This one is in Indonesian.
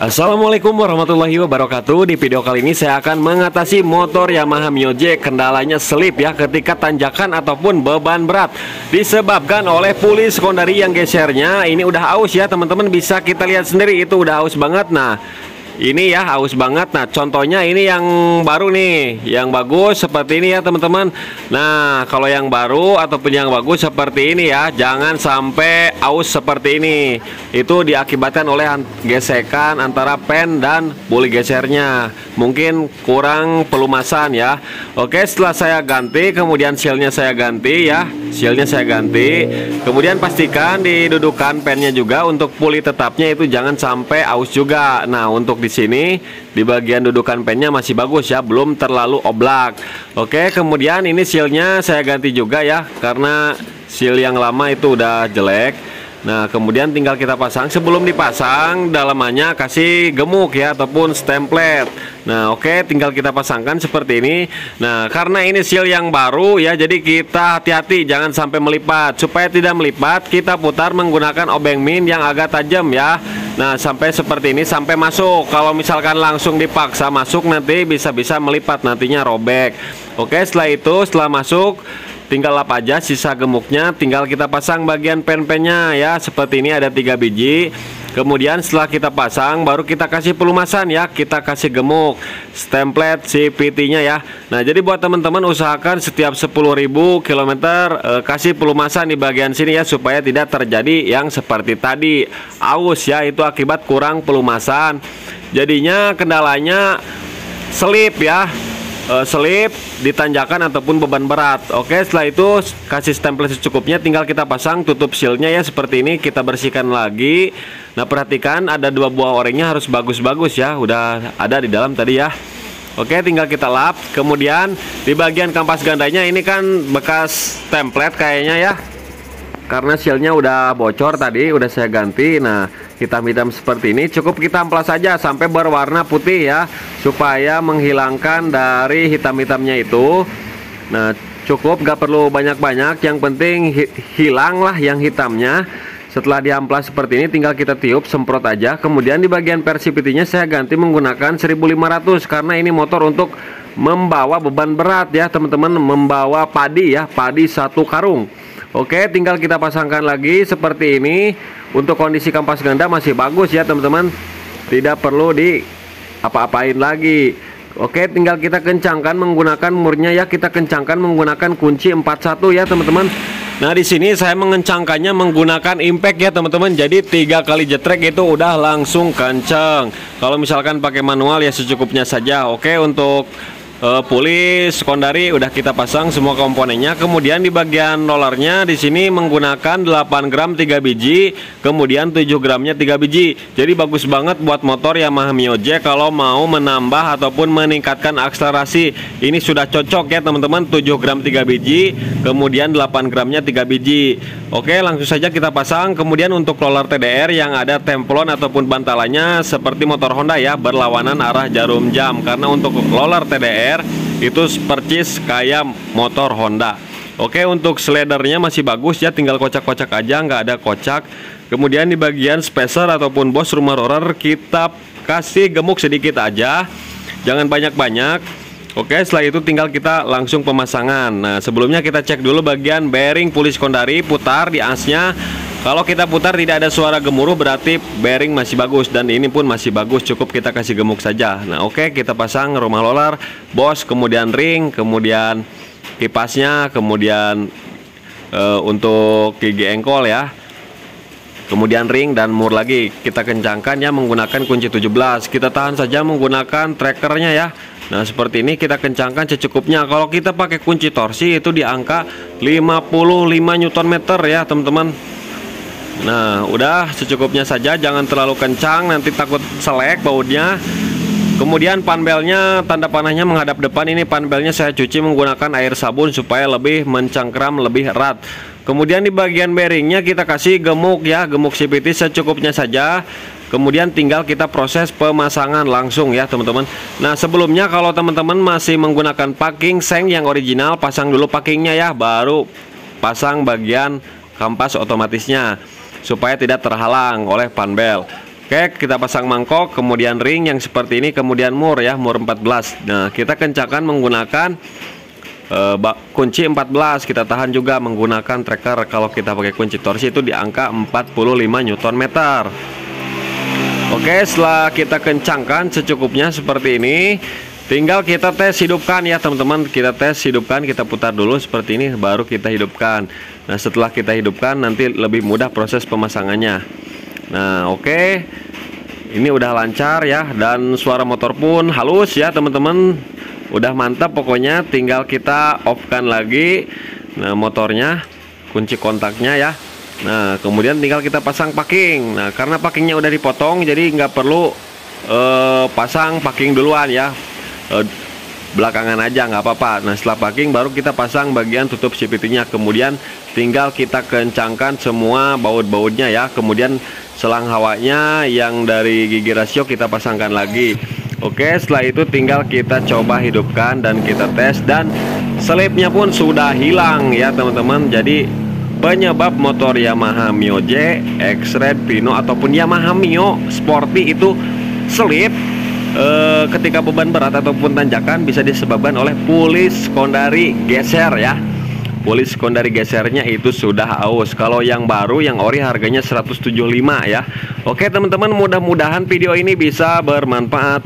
Assalamualaikum warahmatullahi wabarakatuh. Di video kali ini saya akan mengatasi motor Yamaha Mio J kendalanya selip ya ketika tanjakan ataupun beban berat disebabkan oleh puli sekondari yang gesernya. Ini udah aus ya teman-teman, bisa kita lihat sendiri itu udah aus banget. Nah ini ya aus banget. Nah contohnya ini yang baru nih, yang bagus seperti ini ya teman-teman. Nah kalau yang baru ataupun yang bagus seperti ini ya, jangan sampai aus seperti ini. Itu diakibatkan oleh gesekan antara pen dan puli gesernya, mungkin kurang pelumasan ya. Oke, setelah saya ganti, kemudian sealnya saya ganti ya, sealnya saya ganti. Kemudian pastikan didudukan pennya juga untuk puli tetapnya itu jangan sampai aus juga. Nah untuk di sini di bagian dudukan pennya masih bagus ya, belum terlalu oblak. Oke, kemudian ini sealnya saya ganti juga ya, karena seal yang lama itu udah jelek. Nah kemudian tinggal kita pasang. Sebelum dipasang dalamannya kasih gemuk ya ataupun stemplet. Nah oke, tinggal kita pasangkan seperti ini. Nah karena ini seal yang baru ya, jadi kita hati-hati jangan sampai melipat. Supaya tidak melipat, kita putar menggunakan obeng min yang agak tajam ya. Nah sampai seperti ini, sampai masuk. Kalau misalkan langsung dipaksa masuk nanti bisa-bisa melipat, nantinya robek. Oke, setelah itu setelah masuk tinggal lap aja sisa gemuknya, tinggal kita pasang bagian pen-pennya ya, seperti ini ada 3 biji. Kemudian setelah kita pasang baru kita kasih pelumasan ya, kita kasih gemuk stemplet CVT nya ya. Nah jadi buat teman-teman usahakan setiap 10.000 km kasih pelumasan di bagian sini ya, supaya tidak terjadi yang seperti tadi aus ya, itu akibat kurang pelumasan. Jadinya kendalanya selip ya, selip ditanjakan ataupun beban berat. Oke, setelah itu kasih stempel secukupnya, tinggal kita pasang, tutup sealnya ya seperti ini, kita bersihkan lagi. Nah perhatikan ada 2 buah orangnya harus bagus-bagus ya, udah ada di dalam tadi ya. Oke, tinggal kita lap. Kemudian di bagian kampas gandanya ini kan bekas template kayaknya ya, karena sealnya udah bocor tadi, udah saya ganti. Nah hitam-hitam seperti ini cukup kita amplas saja sampai berwarna putih ya, supaya menghilangkan dari hitam-hitamnya itu. Nah cukup, gak perlu banyak-banyak, yang penting hilanglah yang hitamnya. Setelah diamplas seperti ini tinggal kita tiup, semprot aja. Kemudian di bagian persipitinya saya ganti menggunakan 1500, karena ini motor untuk membawa beban berat ya teman-teman, membawa padi ya, padi 1 karung. Oke, tinggal kita pasangkan lagi seperti ini. Untuk kondisi kampas ganda masih bagus ya teman-teman, tidak perlu di apa-apain lagi. Oke, tinggal kita kencangkan menggunakan murnya ya, kita kencangkan menggunakan kunci 41 ya teman-teman. Nah di sini saya mengencangkannya menggunakan impact ya teman-teman, jadi 3 kali jetrek itu udah langsung kencang. Kalau misalkan pakai manual ya secukupnya saja. Oke, untuk puli sekondari udah kita pasang semua komponennya. Kemudian di bagian rollernya di sini menggunakan 8 gram 3 biji, kemudian 7 gramnya 3 biji. Jadi bagus banget buat motor Yamaha Mio J kalau mau menambah ataupun meningkatkan akselerasi. Ini sudah cocok ya teman-teman, 7 gram 3 biji, kemudian 8 gramnya 3 biji. Oke, langsung saja kita pasang. Kemudian untuk roller TDR yang ada templon ataupun bantalannya seperti motor Honda ya, berlawanan arah jarum jam. Karena untuk roller TDR itu percis kayak motor Honda. Oke, untuk slidernya masih bagus ya, tinggal kocak-kocak aja, nggak ada kocak. Kemudian di bagian spacer ataupun bos rumah roller kita kasih gemuk sedikit aja, jangan banyak-banyak. Oke, setelah itu tinggal kita langsung pemasangan. Nah sebelumnya kita cek dulu bagian bearing puli sekondari, putar di asnya. Kalau kita putar tidak ada suara gemuruh berarti bearing masih bagus, dan ini pun masih bagus, cukup kita kasih gemuk saja. Nah oke, kita pasang rumah roller, bos, kemudian ring, kemudian kipasnya, kemudian untuk gigi engkol ya, kemudian ring dan mur lagi. Kita kencangkan ya menggunakan kunci 17. Kita tahan saja menggunakan trackernya ya. Nah seperti ini kita kencangkan secukupnya. Kalau kita pakai kunci torsi itu di angka 55 Nm ya teman-teman. Nah udah secukupnya saja, jangan terlalu kencang nanti takut selek bautnya. Kemudian panbelnya tanda panahnya menghadap depan. Ini panbelnya saya cuci menggunakan air sabun supaya lebih mencengkram, lebih erat. Kemudian di bagian bearingnya kita kasih gemuk ya, gemuk CVT secukupnya saja. Kemudian tinggal kita proses pemasangan langsung ya teman-teman. Nah sebelumnya kalau teman-teman masih menggunakan packing seng yang original, pasang dulu packingnya ya, baru pasang bagian kampas otomatisnya supaya tidak terhalang oleh panbel. Oke, kita pasang mangkok, kemudian ring yang seperti ini, kemudian mur ya, mur 14. Nah, kita kencangkan menggunakan kunci 14. Kita tahan juga menggunakan tracker. Kalau kita pakai kunci torsi itu di angka 45 Nm. Oke, setelah kita kencangkan secukupnya seperti ini, tinggal kita tes hidupkan ya teman-teman. Kita tes hidupkan, kita putar dulu seperti ini, baru kita hidupkan. Nah, setelah kita hidupkan nanti lebih mudah proses pemasangannya. Nah, oke, ini udah lancar ya, dan suara motor pun halus ya teman-teman. Udah mantap pokoknya. Tinggal kita off kan lagi motornya, kunci kontaknya ya. Nah, kemudian tinggal kita pasang packing. Nah, karena packingnya udah dipotong, jadi nggak perlu pasang packing duluan ya, belakangan aja nggak apa-apa. Nah, setelah packing baru kita pasang bagian tutup CVT-nya. Kemudian tinggal kita kencangkan semua baut-bautnya ya. Kemudian selang hawanya yang dari gigi rasio kita pasangkan lagi. Oke, setelah itu tinggal kita coba hidupkan dan kita tes, dan selipnya pun sudah hilang ya teman-teman. Jadi penyebab motor Yamaha Mio J, X-Red, Pino ataupun Yamaha Mio Sporty itu selip ketika beban berat ataupun tanjakan bisa disebabkan oleh pulis sekondari geser ya. Pulis sekondari gesernya itu sudah aus. Kalau yang baru, yang ori harganya 175 ya. Oke teman-teman, mudah-mudahan video ini bisa bermanfaat.